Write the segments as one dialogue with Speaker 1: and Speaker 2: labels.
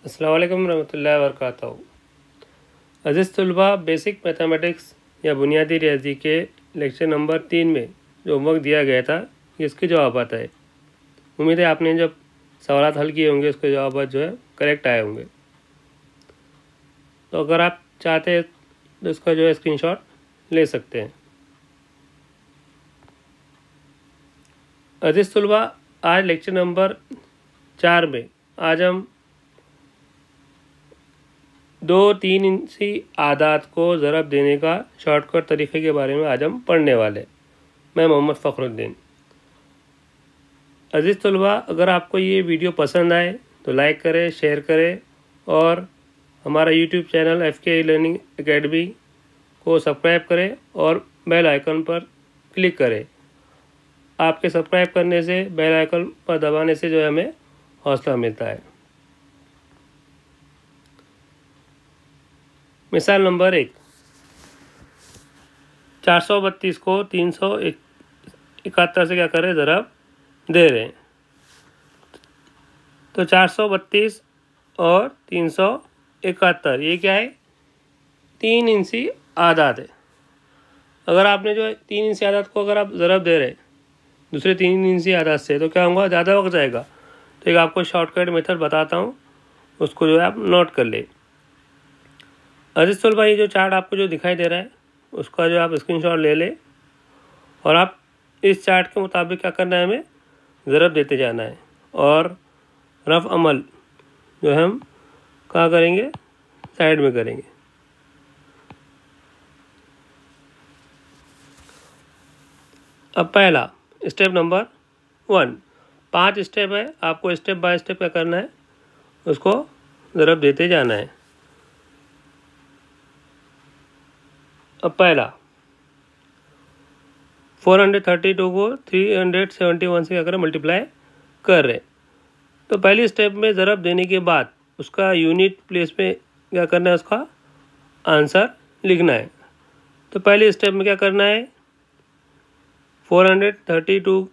Speaker 1: अस्सलाम वालेकुम रहमतुल्लाहि व बरकातहू। अज़ीज़ तलबा, बेसिक मैथमेटिक्स या बुनियादी रियाजी के लेक्चर नंबर 3 में जो होमवर्क दिया गया था इसके जवाब आता है। उम्मीद है आपने जब सवाल हल किए होंगे उसके जवाब जो है करेक्ट आए होंगे। तो अगर आप चाहते हैं तो इसका जो है स्क्रीनशॉट ले सकते हैं। अज़ीज़ तलबा, आज लेक्चर नंबर 4 में आज हम 2-3 इंची आदात को ज़रब देने का शॉर्टकट तरीक़े के बारे में आज हम पढ़ने वाले। मैं मोहम्मद फ़खरुद्दीन। अज़ीज़ तलबा, अगर आपको ये वीडियो पसंद आए तो लाइक करें, शेयर करें और हमारा YouTube channel FK learning academy को सब्सक्राइब करें और बेल आइकन पर क्लिक करें। आपके सब्सक्राइब करने से, बेल आइकन पर दबाने से जो है हमें हौसला मिलता है। मिसाल नंबर 1, 432 को 371 से क्या करें, ज़रब दे रहे हैं। तो 432 और 371 ये क्या है, 3 इंची आदात है। अगर आपने जो है 3 इंची आदात को अगर आप ज़रब दे रहे हैं दूसरे 3 इंची आदात से तो क्या होगा, ज़्यादा वक्त जाएगा। तो एक आपको शॉर्टकट मेथड बताता हूँ, उसको जो है आप नोट कर ले। अज़ीज़ तलबा, ये जो चार्ट आपको जो दिखाई दे रहा है उसका जो आप स्क्रीनशॉट ले लें और आप इस चार्ट के मुताबिक क्या करना है, हमें ज़रब देते जाना है और रफ़ अमल जो है हम कहाँ करेंगे, साइड में करेंगे। अब पहला स्टेप नंबर 1, 5 स्टेप है, आपको स्टेप बाय स्टेप क्या करना है, उसको ज़रब देते जाना है। अब पहला 432 को 371 से क्या करें, मल्टीप्लाई कर रहे हैं। तो पहली स्टेप में ज़रब देने के बाद उसका यूनिट प्लेस में क्या करना है, उसका आंसर लिखना है। तो पहली स्टेप में क्या करना है, 432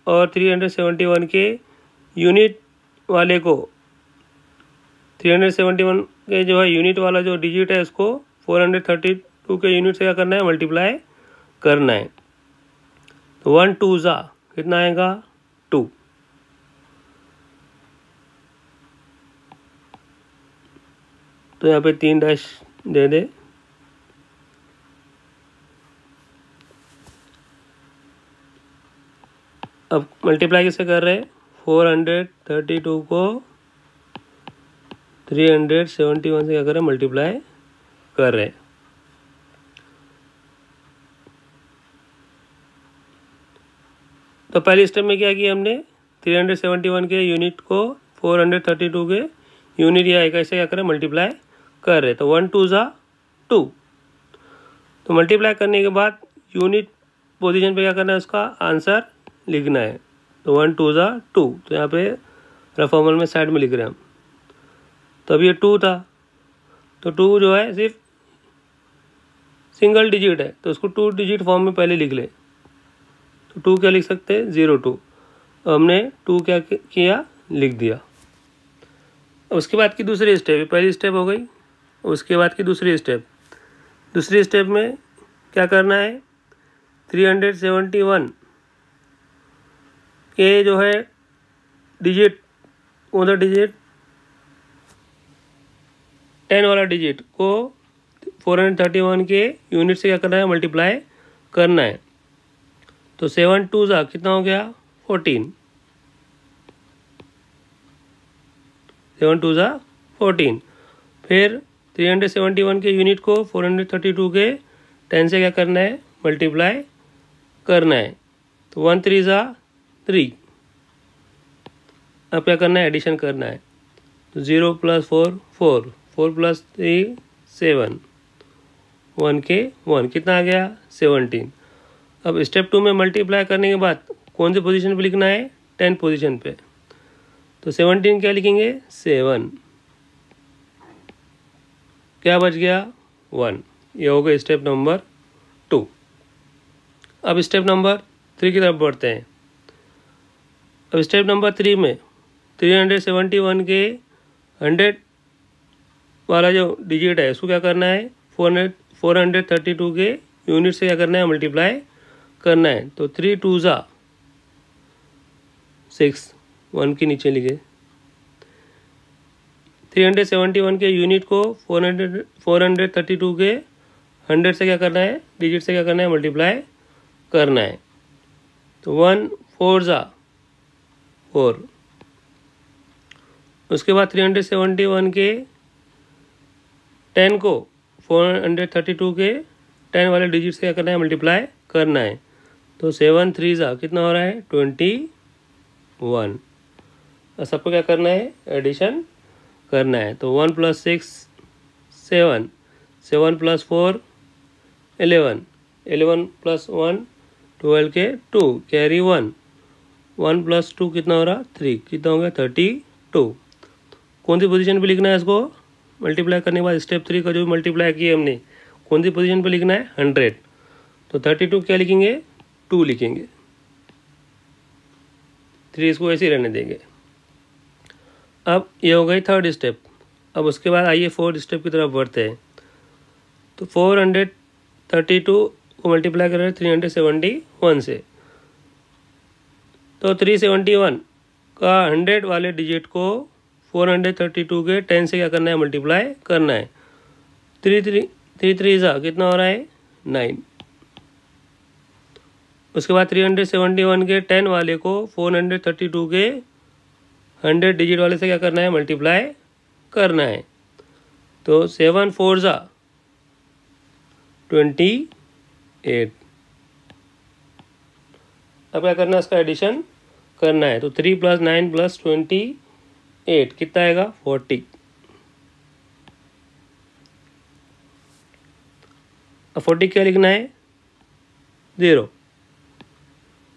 Speaker 1: और 371 के यूनिट वाले को, 371 के जो है यूनिट वाला जो डिजिट है उसको 432 के यूनिट से क्या करना है, मल्टीप्लाई करना है। तो 1 2 ज़ा कितना आएगा, 2। तो यहाँ पे 3 डैश दे दे। अब मल्टीप्लाई किससे कर रहे हैं, 432 को 371 से क्या कर रहे हैं, मल्टीप्लाई कर रहे हैं। तो पहली स्टेप में क्या किया हमने, 371 के यूनिट को 432 के यूनिट या इकाई से क्या करें, मल्टीप्लाई कर रहे। तो 1 2 ज़ा 2। तो मल्टीप्लाई करने के बाद यूनिट पोजीशन पे क्या करना है, उसका आंसर लिखना है। तो 1 2 ज़ा 2। तो यहाँ पे रफ अमल में साइड में लिख रहे हैं हम। तो अब ये 2 था, तो 2 जो है सिर्फ सिंगल डिजिट है, तो उसको 2 डिजिट फॉर्म में पहले लिख ले। तो 2 क्या लिख सकते हैं, 02। हमने 2 क्या किया, लिख दिया। उसके बाद की दूसरी स्टेप, पहली स्टेप हो गई, उसके बाद की दूसरी स्टेप में क्या करना है, 371 के जो है डिजिट, कौन सा डिजिट, 10 वाला डिजिट को 431 के यूनिट से क्या करना है, मल्टीप्लाई करना है। तो 7 2 ज़ा कितना हो गया, 14। 7 2 ज़ा 14। फिर 371 के यूनिट को 432 के 10 से क्या करना है, मल्टीप्लाई करना है। तो 1 3 ज़ा 3। अब क्या करना है, एडिशन करना है। तो 0 + 4 4, 4 + 3 7, 1 के 1 कितना आ गया, 17। अब स्टेप 2 में मल्टीप्लाई करने के बाद कौन से पोजीशन पे लिखना है, 10 पोजीशन पे। तो 17 क्या लिखेंगे, 7। क्या बच गया, 1। ये हो गया स्टेप नंबर 2। अब स्टेप नंबर 3 की तरफ बढ़ते हैं। अब स्टेप नंबर 3 में 371 के 100 वाला जो डिजिट है उसको क्या करना है, 432 के यूनिट से क्या करना है, मल्टीप्लाई करना है। तो 3 2 ज़ा 6, 1 के नीचे लिखे। 371 के यूनिट को 432 के 100 से क्या करना है, डिजिट से क्या करना है, मल्टीप्लाई करना है। तो 1 4 ज़ा 4। उसके बाद 371 के 10 को 432 के 10 वाले डिजिट से क्या करना है, मल्टीप्लाई करना है। तो 7 3 ज़ा कितना हो रहा है, 21। और सबको क्या करना है, एडिशन करना है। तो 1 + 6 7, 7 + 4 11, 11 + 1 12 के 2 कैरी 1, 1 + 2 कितना हो रहा, 3, कितना हो गया 32। कौन सी पोजीशन पे लिखना है इसको, मल्टीप्लाई करने के बाद स्टेप 3 का जो मल्टीप्लाई किया हमने कौन सी पोजीशन पे लिखना है, 100। तो 32 क्या लिखेंगे, 2 लिखेंगे, 3 इसको ऐसे ही रहने देंगे। अब ये हो गई थर्ड स्टेप। अब उसके बाद आइए फोर्थ स्टेप की तरफ बढ़ते हैं। तो 432 को मल्टीप्लाई कर रहे हैं 371 से। तो 371 का 100 वाले डिजिट को 432 के 10 से क्या करना है, मल्टीप्लाई करना है। 3 3 ज़ा कितना हो रहा है, 9। उसके बाद 371 के 10 वाले को 432 के 100 डिजिट वाले से क्या करना है, मल्टीप्लाई करना है। तो 7 4 ज़ा 28। अब क्या करना है, इसका एडिशन करना है। तो 3 + 9 + 28 कितना आएगा, 40। अब 40 क्या लिखना है, 0,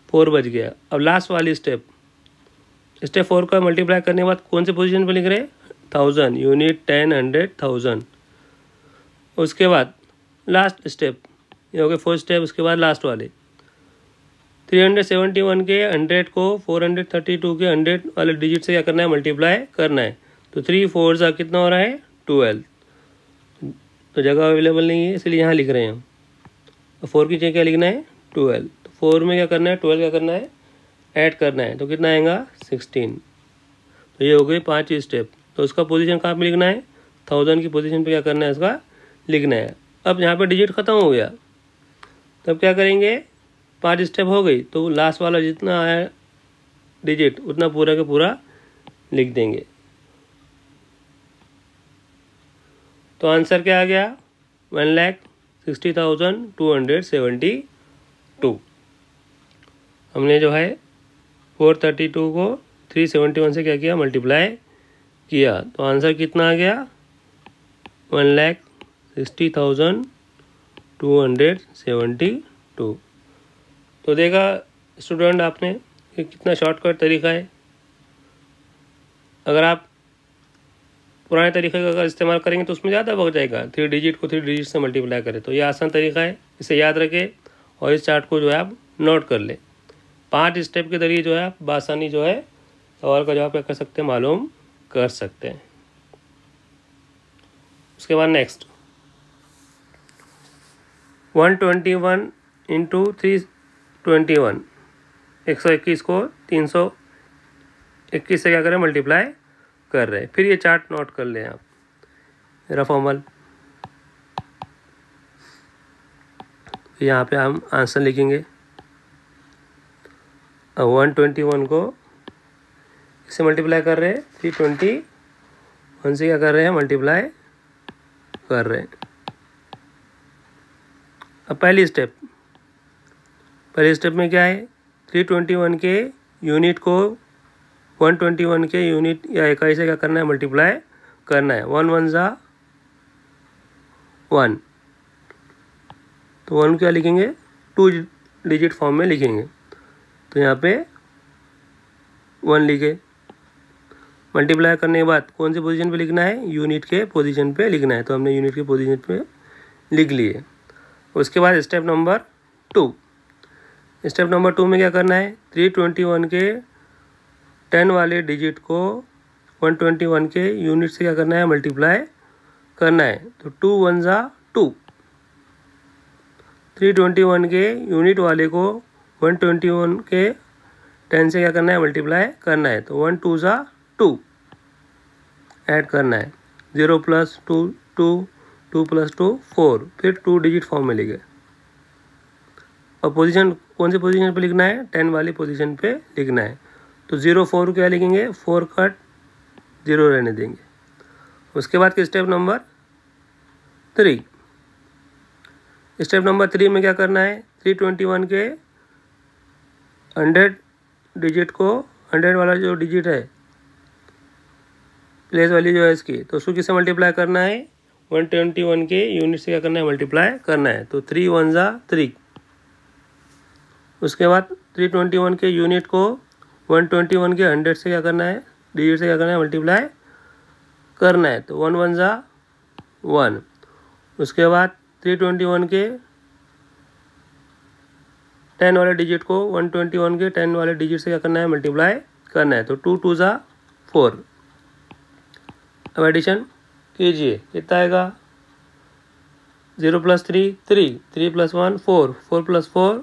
Speaker 1: 4 बच गया। अब लास्ट वाली स्टेप 4 का मल्टीप्लाई करने के बाद कौन से पोजीशन पे लिख रहे हैं, 1000 यूनिट 10 100 1000। उसके बाद लास्ट स्टेप ये हो गया फोर्थ स्टेप। उसके बाद लास्ट वाले 371 के 100 को 432 के 100 वाले डिजिट से क्या करना है, मल्टीप्लाई करना है। तो 3 4 ज़ा कितना हो रहा है, 12। तो जगह अवेलेबल नहीं है इसलिए यहाँ लिख रहे हैं हम। 4 की जगह क्या लिखना है, 12। तो 4 में क्या करना है, 12 क्या करना है, ऐड करना है। तो कितना आएगा, 16। तो ये हो गई 5 स्टेप। तो उसका पोजीशन कहाँ पे लिखना है, 1000 की पोजीशन पे क्या करना है, इसका लिखना है। अब यहाँ पे डिजिट ख़त्म हो गया, तब क्या करेंगे, 5 स्टेप हो गई तो लास्ट वाला जितना आया डिजिट उतना पूरा का पूरा लिख देंगे। तो आंसर क्या आ गया, 1,60,272। हमने जो है 432 को 371 से क्या किया, मल्टीप्लाई किया। तो आंसर कितना आ गया, 1,60,272। तो देखा स्टूडेंट आपने कि कितना शॉर्टकट तरीका है। अगर आप पुराने तरीके का अगर इस्तेमाल करेंगे तो उसमें ज़्यादा वक्त जाएगा। 3 डिजिट को 3 डिजिट से मल्टीप्लाई करें। तो ये आसान तरीका है, इसे याद रखें और इस चार्ट को जो है आप नोट कर लें। 5 स्टेप के जरिए जो है आप आसानी जो है सवाल का जवाब क्या कर सकते हैं, मालूम कर सकते हैं। उसके बाद नेक्स्ट 121 × 321 121 को 321 से क्या करें, मल्टीप्लाई कर रहे हैं। फिर ये चार्ट नोट कर लें आप, मेरा फॉर्मल। यहाँ पे हम आंसर लिखेंगे। 121 को इससे मल्टीप्लाई कर रहे हैं, 321 से क्या कर रहे हैं, मल्टीप्लाई कर रहे हैं। अब पहली स्टेप में क्या है, 321 के यूनिट को 121 के यूनिट या इकाई से क्या करना है, मल्टीप्लाई करना है। 1 1 ज़ा 1। तो 1 क्या लिखेंगे, 2 डिजिट फॉर्म में लिखेंगे। तो यहाँ पे 1 लिखे। मल्टीप्लाई करने के बाद कौन सी पोजीशन पे लिखना है, यूनिट के पोजीशन पे लिखना है। तो हमने यूनिट के पोजीशन पे लिख लिए। उसके बाद स्टेप नंबर 2 में क्या करना है, 321 के 10 वाले डिजिट को 121 के यूनिट से क्या करना है, मल्टीप्लाई करना है तो 2 1 ज़ा 2। 321 के यूनिट वाले को 121 के 10 से क्या करना है, मल्टीप्लाई करना है। तो 1 2 ज़ा 2 ऐड करना है। 0 + 2 2, 2 + 2 4, फिर 2 डिजिट फॉर्म में लिखे। और पोजीशन कौन सी पोजीशन पे लिखना है, 10 वाली पोजीशन पे लिखना है। तो 0 4 क्या लिखेंगे, 4 कट 0 रहने देंगे। उसके बाद के स्टेप नंबर 3। स्टेप नंबर 3 में क्या करना है, 321 के 100 डिजिट को, 100 वाला जो डिजिट है प्लेस वाली जो है इसकी, तो उसको किससे मल्टीप्लाई करना है, 121 के यूनिट से क्या करना है, मल्टीप्लाई करना है। तो 3 1 ज़ा 3। उसके बाद 321 के यूनिट को 121 के 100 से क्या करना है, डिजिट से क्या करना है, मल्टीप्लाई करना है। तो 1 1 ज़ा 1। उसके बाद 321 के 10 वाले डिजिट को 121 के 10 वाले डिजिट से क्या करना है, मल्टीप्लाई करना है। तो 2 2 ज़ा 4। अब एडिशन कीजिए, कितना आएगा, 0 + 3 3, 3 + 1 4, 4 + 4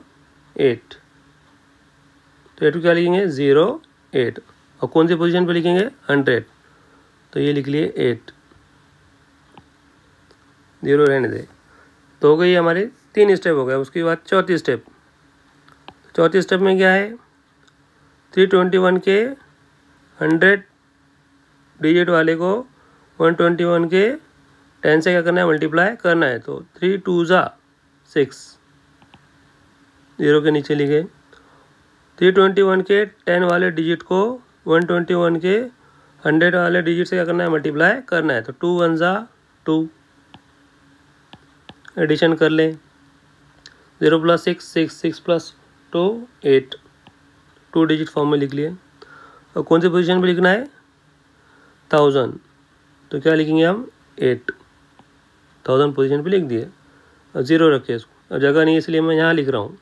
Speaker 1: 8। तो 8 क्या लिखेंगे, 0 8। और कौन सी पोजीशन पे लिखेंगे, 100। तो ये लिख लिए 8, 0 रहने दे। तो हो गई हमारे 3 स्टेप हो गए। उसके बाद चौथी स्टेप। चौथी स्टेप में क्या है, 321 के 100 डिजिट वाले को 121 के 10 से क्या करना है, मल्टीप्लाई करना है। तो 3 2 ज़ा 6, 0 के नीचे लिखे। 321 के 10 वाले डिजिट को 121 के 100 वाले डिजिट से क्या करना है, मल्टीप्लाई करना है। तो 2 1 ज़ा 2। एडिशन कर लें, 0 + 6 6, 6 + 2 8, 2 डिजिट फॉर्म में लिख लिए। और कौन सी पोजीशन पे लिखना है, 1000। तो क्या लिखेंगे हम, 8, 1000 पोजीशन पे लिख दिए। और 0 रखे इसको, और जगह नहीं इसलिए मैं यहाँ लिख रहा हूँ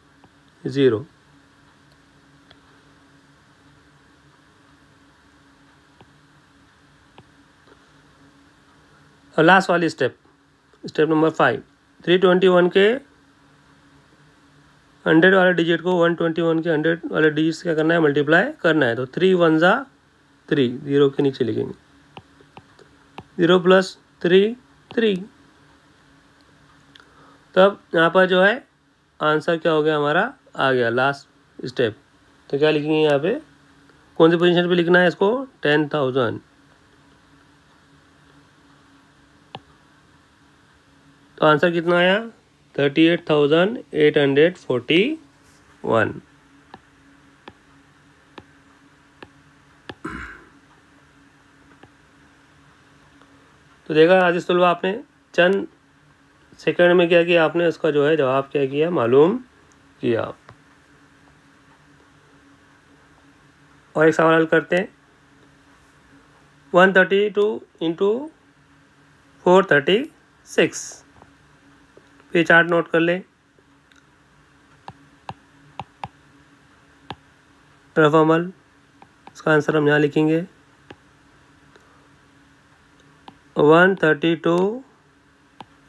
Speaker 1: 0। और लास्ट वाली स्टेप, स्टेप नंबर 5। 321 के 100 वाले डिजिट को 121 के 100 वाले डिजिट से क्या करना है, मल्टीप्लाई करना है। तो 3 1 ज़ा 3, 0 के नीचे लिखेंगे। 0 + 3 3। तब यहाँ पर जो है आंसर क्या हो गया हमारा, आ गया लास्ट स्टेप। तो क्या लिखेंगे यहाँ पे, कौन सी पोजीशन पे लिखना है इसको, 10,000। तो आंसर कितना आया, 38,841। तो देखा आदित्य तुलवा, आपने चंद सेकंड में क्या किया, आपने उसका जो है जवाब क्या किया, मालूम किया। और एक सवाल हल करते हैं। 132 × 436। ये चार्ट नोट कर ले, रफअमल। इसका आंसर हम यहाँ लिखेंगे, 132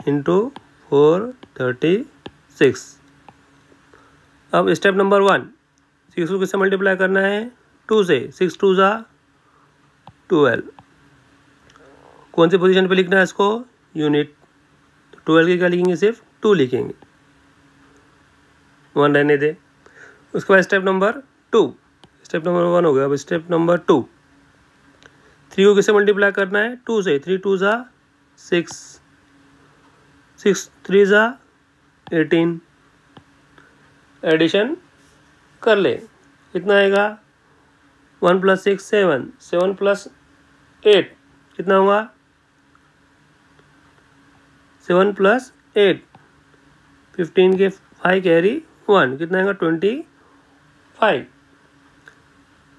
Speaker 1: × 436। अब स्टेप नंबर 1, 6 को किससे मल्टीप्लाई करना है, 2 से। 6 2 ज़ा 12। कौन सी पोजीशन पे लिखना है इसको, यूनिट। तो 12 की क्या लिखेंगे, सिर्फ 2 लिखेंगे, 1 रहने दे। उसके बाद स्टेप नंबर 2, स्टेप नंबर 1 हो गया। अब स्टेप नंबर 2, 3 को किससे मल्टीप्लाई करना है, 2 से। 3 2 ज़ा 6, 6 3 ज़ा 18। एडिशन कर ले, कितना आएगा, 1 + 6 7, 7 + 8 कितना हुआ, 7 + 8 15 के 5 कैरी 1, कितना आएगा, 25।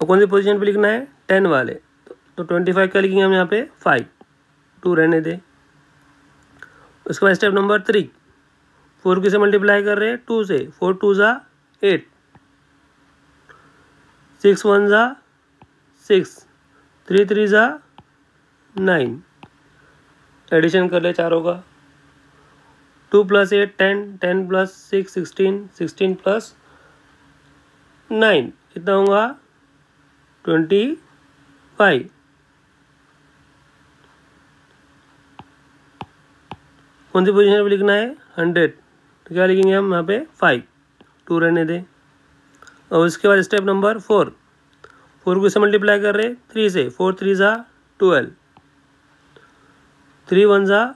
Speaker 1: और कौन सी पोजीशन पे लिखना है, 10 वाले। तो 25 क्या लिखेंगे हम यहाँ पे, 5, 2 रहने दे। उसके बाद स्टेप नंबर 3, 4 किसे मल्टीप्लाई कर रहे हैं, 2 से। 4 2 ज़ा 8, 6 1 ज़ा 6, 3 3 ज़ा 9। एडिशन कर ले चारों का। 2 + 8 10, 10 + 6 16, 16 + 9 कितना होगा 25। कौन सी पोजीशन पे लिखना है 100, तो क्या लिखेंगे हम यहाँ पे 5, 2 रहने दें। और उसके बाद स्टेप नंबर 4 को इससे मल्टीप्लाई कर रहे 3 से, 4 3 ज़ा 12, 3 1 ज़ा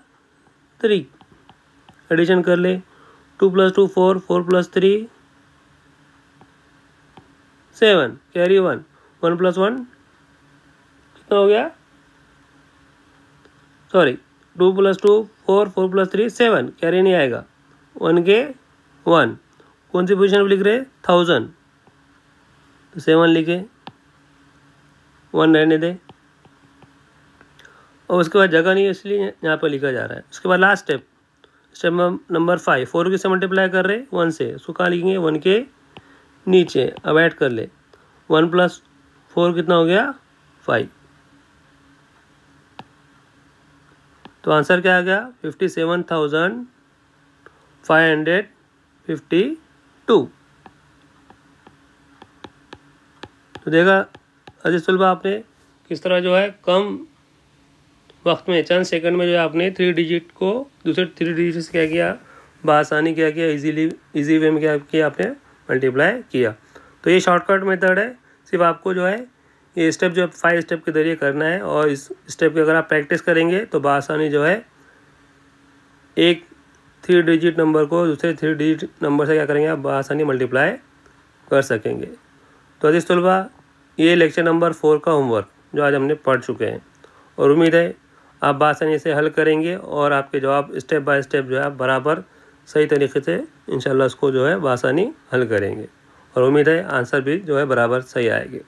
Speaker 1: 3, एडिशन कर ले 2 + 2 4, 4 + 3 7, कैरी 1, 1 + 1 कितना हो गया, सॉरी 2 + 2 4, 4 + 3 7, कैरी नहीं आएगा, 1 के 1। कौन सी पोजीशन पे लिख रहे 1000, तो 7 लिखे, 1 रहने दे। और उसके बाद जगह नहीं है इसलिए यहाँ पर लिखा जा रहा है। उसके बाद लास्ट स्टेप नंबर 5, 4 किससे मल्टीप्लाई कर रहे 1 से, उसको कहाँ लिखेंगे 1 के नीचे। अब ऐड कर ले 1 + 4 कितना हो गया 5, तो आंसर क्या आ गया 57,552। तो देखा अजीज तलबा आपने किस तरह जो है कम वक्त में चंद सेकंड में जो है आपने 3 डिजिट को दूसरे 3 डिजिट से क्या किया, बआसानी क्या किया, इजी वे में क्या किया आपने मल्टीप्लाई किया। तो ये शॉर्टकट मेथड है, सिर्फ आपको जो है ये स्टेप जो 5 स्टेप के जरिए करना है। और इस स्टेप की अगर आप प्रैक्टिस करेंगे तो बआसानी जो है एक 3 डिजिट नंबर को दूसरे 3 डिजिट नंबर से क्या करेंगे आप बआसानी मल्टीप्लाई कर सकेंगे। तो अजीज तलबा ये लेक्चर नंबर 4 का होमवर्क जो आज हमने पढ़ चुके हैं, और उम्मीद है आप बआसानी से हल करेंगे और आपके जवाब स्टेप बाय स्टेप जो है आप बराबर सही तरीके से इंशाल्लाह उसको जो है बआसानी हल करेंगे, और उम्मीद है आंसर भी जो है बराबर सही आएंगे।